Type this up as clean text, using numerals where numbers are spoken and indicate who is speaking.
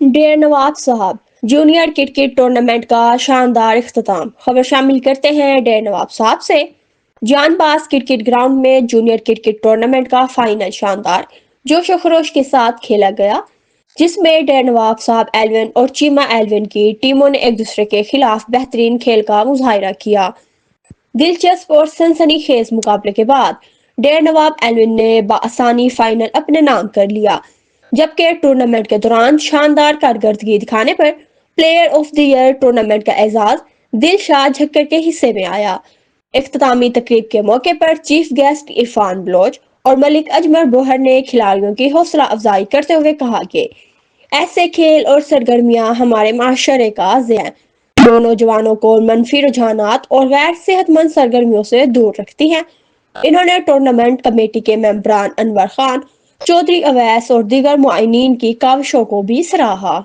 Speaker 1: ڈیر نواب صاحب junior cricket tournament کا شاندار اختتام، خبر شامل کرتے ہیں ڈیر نواب صاحب سے۔ جان باز کرکٹ گراؤنڈ میں جونیئر کرکٹ ٹورنامنٹ کا فائنل شاندار جوش و خروش کے ساتھ کھیلا گیا، جس میں ڈیر نواب صاحب 11 اور چیمہ 11 کی ٹیموں نے ایک دوسرے کے خلاف بہترین کھیل کا مظاہرہ کیا۔ دلچسپ اور سنسنی خیز مقابلے کے بعد ڈیر نواب 11 نے بآسانی فائنل اپنے نام کر لیا، جبکہ ٹورنامنٹ کے دوران شاندار کارکردگی دکھانے پر player of the year tournament کا اعزاز دلشاد جھکر کے حصے میں آیا۔ اختتامی تقریب کے موقع پر چیف گیسٹ عرفان بلوچ اور ملک اجمل بوہر نے کھلاڑیوں کی حوصلہ افزائی کرتے ہوئے کہا کہ ایسے کھیل اور سرگرمیاں ہمارے معاشرے کا ضیاع ہیں، جو نوجوانوں کو منفی رجحانات اور غیر صحت مند سرگرمیوں سے دور رکھتی ہیں۔ انہوں نے ٹورنامنٹ کمیٹی کے ممبران انور خان، چودھری اویس اور دیگر معاونین کی کاوشوں کو بھی سراہا۔